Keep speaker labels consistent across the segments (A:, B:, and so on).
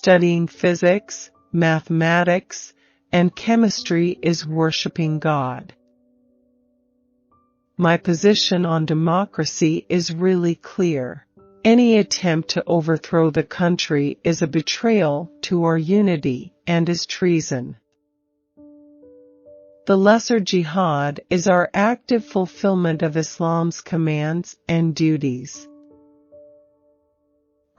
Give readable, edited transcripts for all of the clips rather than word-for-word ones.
A: Studying physics, mathematics, and chemistry is worshiping God. My position on democracy is really clear. Any attempt to overthrow the country is a betrayal to our unity and is treason. The lesser jihad is our active fulfillment of Islam's commands and duties.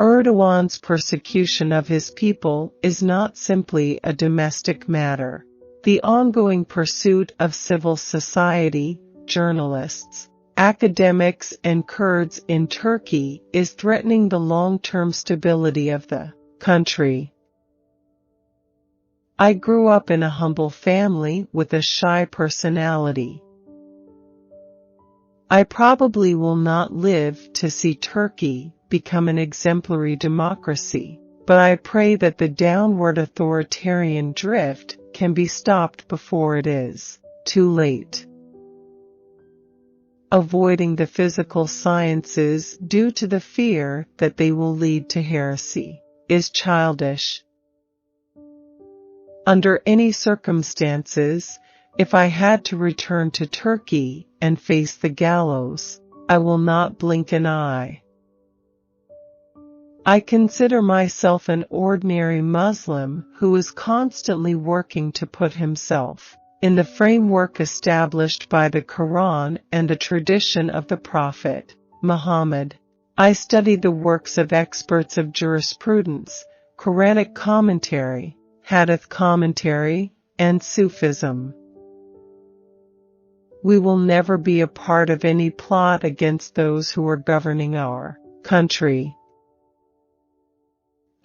A: Erdogan's persecution of his people is not simply a domestic matter. The ongoing pursuit of civil society, journalists, academics, and Kurds in Turkey is threatening the long-term stability of the country. I grew up in a humble family with a shy personality. I probably will not live to see Turkey become an exemplary democracy, but I pray that the downward authoritarian drift can be stopped before it is too late. Avoiding the physical sciences due to the fear that they will lead to heresy is childish. Under any circumstances, if I had to return to Turkey and face the gallows, I will not blink an eye. I consider myself an ordinary Muslim who is constantly working to put himself in the framework established by the Quran and the tradition of the Prophet Muhammad. I study the works of experts of jurisprudence, Quranic commentary, Hadith commentary, and Sufism. We will never be a part of any plot against those who are governing our country.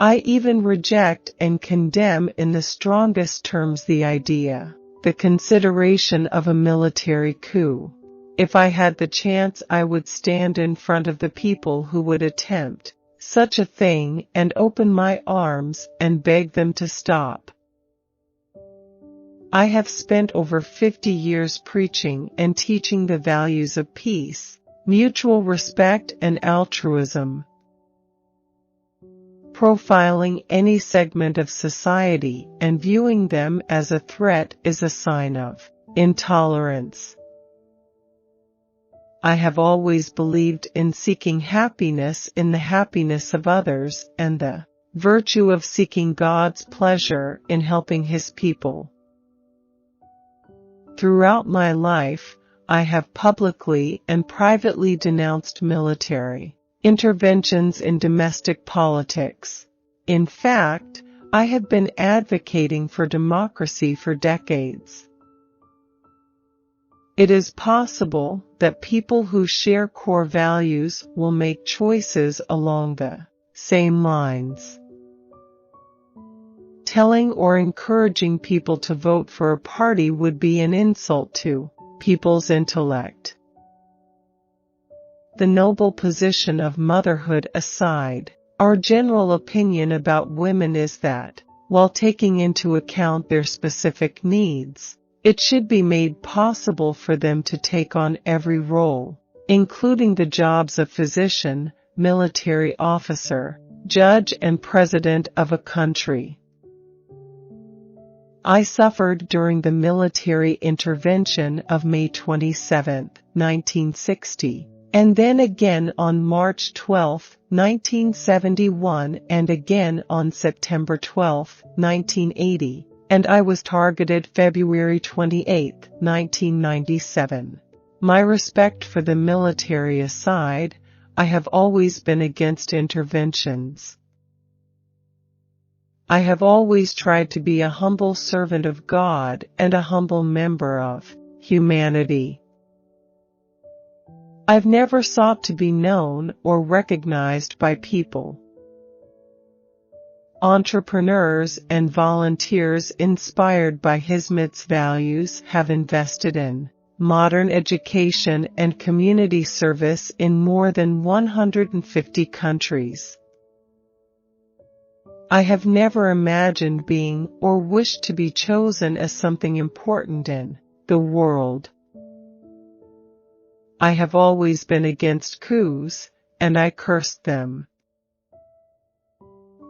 A: I even reject and condemn in the strongest terms the consideration of a military coup. If I had the chance, I would stand in front of the people who would attempt such a thing and open my arms and beg them to stop. I have spent over 50 years preaching and teaching the values of peace, mutual respect, and altruism. Profiling any segment of society and viewing them as a threat is a sign of intolerance. I have always believed in seeking happiness in the happiness of others and the virtue of seeking God's pleasure in helping His people. Throughout my life, I have publicly and privately denounced military interventions in domestic politics. In fact, I have been advocating for democracy for decades. It is possible that people who share core values will make choices along the same lines. Telling or encouraging people to vote for a party would be an insult to people's intellect. The noble position of motherhood aside, our general opinion about women is that, while taking into account their specific needs, it should be made possible for them to take on every role, including the jobs of physician, military officer, judge, and president of a country. I suffered during the military intervention of May 27, 1960. And then again on March 12, 1971, and again on September 12, 1980, and I was targeted February 28, 1997. My respect for the military aside, I have always been against interventions. I have always tried to be a humble servant of God and a humble member of humanity. I've never sought to be known or recognized by people. Entrepreneurs and volunteers inspired by Hizmet's values have invested in modern education and community service in more than 150 countries. I have never imagined being or wished to be chosen as something important in the world. I have always been against coups, and I cursed them.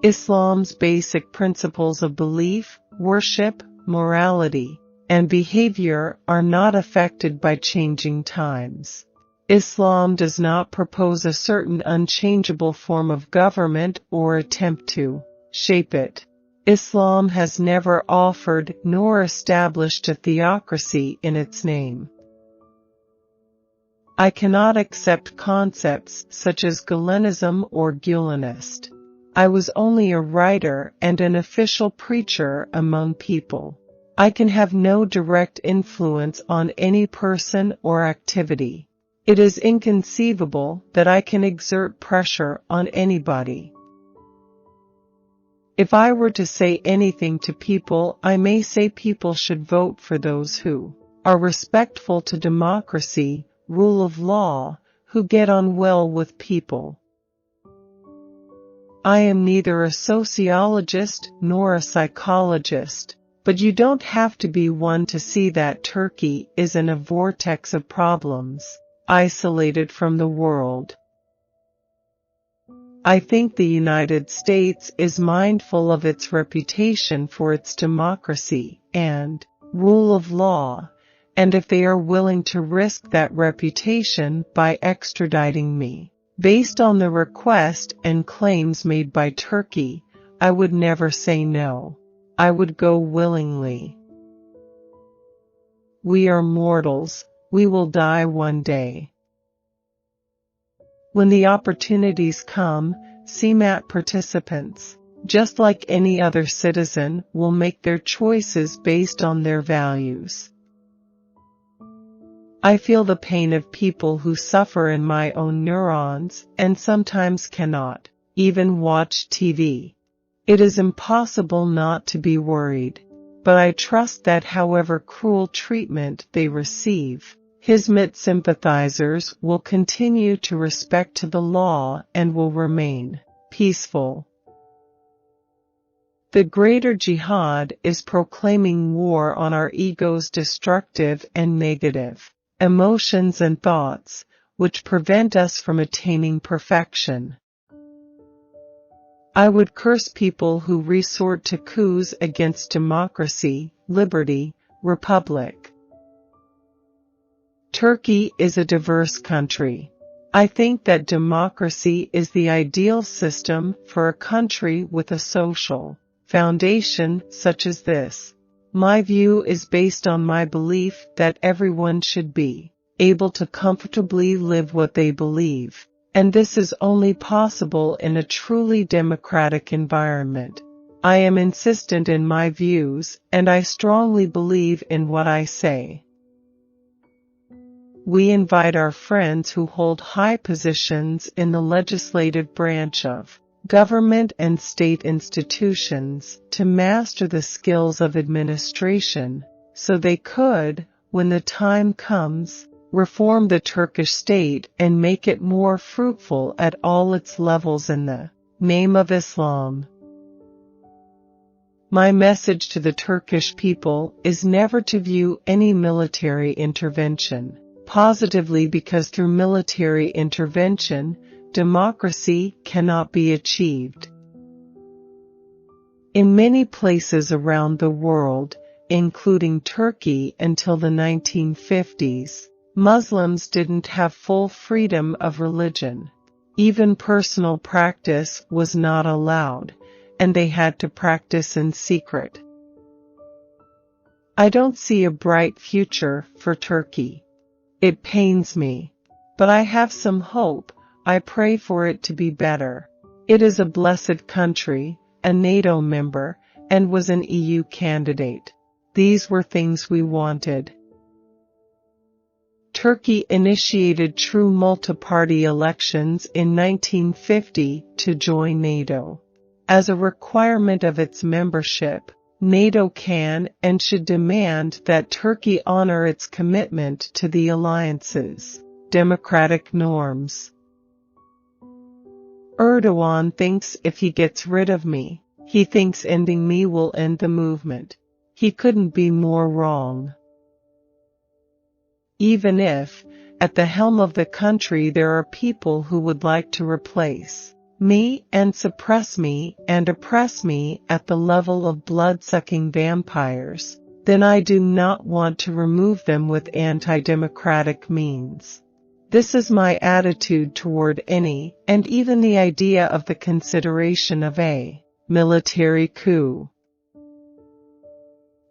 A: Islam's basic principles of belief, worship, morality, and behavior are not affected by changing times. Islam does not propose a certain unchangeable form of government or attempt to shape it. Islam has never offered nor established a theocracy in its name. I cannot accept concepts such as Gulenism or Gulenist. I was only a writer and an official preacher among people. I can have no direct influence on any person or activity. It is inconceivable that I can exert pressure on anybody. If I were to say anything to people, I may say people should vote for those who are respectful to democracy, rule of law, who get on well with people. I am neither a sociologist nor a psychologist, but you don't have to be one to see that Turkey is in a vortex of problems, isolated from the world. I think the United States is mindful of its reputation for its democracy and rule of law, and if they are willing to risk that reputation by extraditing me, based on the request and claims made by Turkey, I would never say no. I would go willingly. We are mortals, we will die one day. When the opportunities come, CMAT participants, just like any other citizen, will make their choices based on their values. I feel the pain of people who suffer in my own neurons and sometimes cannot even watch TV. It is impossible not to be worried, but I trust that however cruel treatment they receive, Hizmet sympathizers will continue to respect to the law and will remain peaceful. The greater jihad is proclaiming war on our ego's destructive and negative emotions and thoughts, which prevent us from attaining perfection. I would curse people who resort to coups against democracy, liberty, republic. Turkey is a diverse country. I think that democracy is the ideal system for a country with a social foundation such as this. My view is based on my belief that everyone should be able to comfortably live what they believe, and this is only possible in a truly democratic environment. I am insistent in my views, and I strongly believe in what I say. We invite our friends who hold high positions in the legislative branch of government and state institutions to master the skills of administration, so they could, when the time comes, reform the Turkish state and make it more fruitful at all its levels in the name of Islam. My message to the Turkish people is never to view any military intervention positively, because through military intervention, democracy cannot be achieved. In many places around the world, including Turkey until the 1950s, Muslims didn't have full freedom of religion. Even personal practice was not allowed, and they had to practice in secret. I don't see a bright future for Turkey. It pains me, but I have some hope. I pray for it to be better. It is a blessed country, a NATO member, and was an EU candidate. These were things we wanted. Turkey initiated true multi-party elections in 1950 to join NATO. As a requirement of its membership, NATO can and should demand that Turkey honor its commitment to the alliance's democratic norms. Erdogan thinks if he gets rid of me, he thinks ending me will end the movement. He couldn't be more wrong. Even if, at the helm of the country, there are people who would like to replace me and suppress me and oppress me at the level of blood-sucking vampires, then I do not want to remove them with anti-democratic means. This is my attitude toward any, and even the idea of the consideration of a military coup.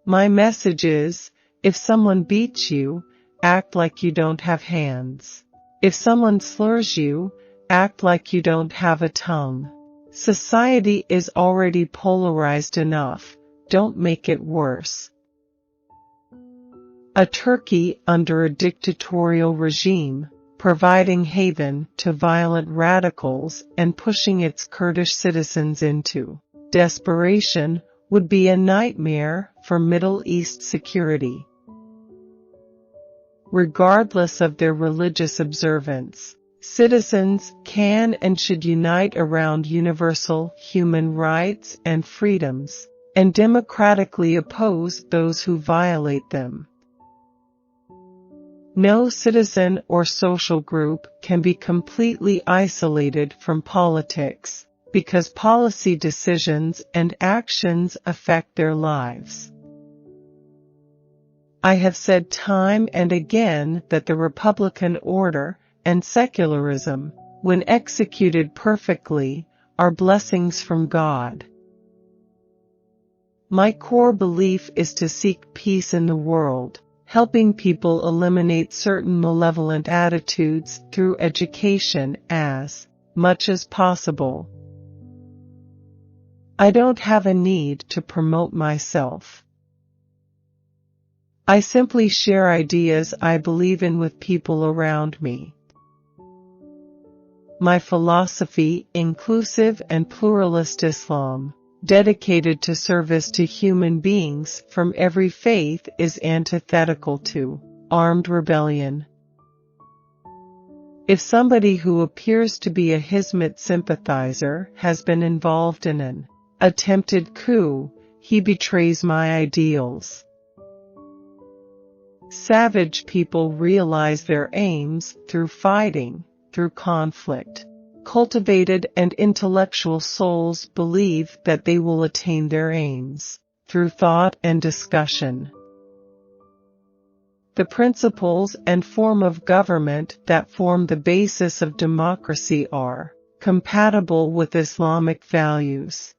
A: My message is, if someone beats you, act like you don't have hands. If someone slurs you, act like you don't have a tongue. Society is already polarized enough, don't make it worse. A Turkey under a dictatorial regime, providing haven to violent radicals and pushing its Kurdish citizens into desperation, would be a nightmare for Middle East security. Regardless of their religious observance, citizens can and should unite around universal human rights and freedoms, and democratically oppose those who violate them. No citizen or social group can be completely isolated from politics, because policy decisions and actions affect their lives. I have said time and again that the Republican order and secularism, when executed perfectly, are blessings from God. My core belief is to seek peace in the world, helping people eliminate certain malevolent attitudes through education as much as possible. I don't have a need to promote myself. I simply share ideas I believe in with people around me. My philosophy, inclusive and pluralist Islam, dedicated to service to human beings from every faith, is antithetical to armed rebellion. If somebody who appears to be a Hizmet sympathizer has been involved in an attempted coup, he betrays my ideals. Savage people realize their aims through fighting, through conflict. Cultivated and intellectual souls believe that they will attain their aims through thought and discussion. The principles and form of government that form the basis of democracy are compatible with Islamic values.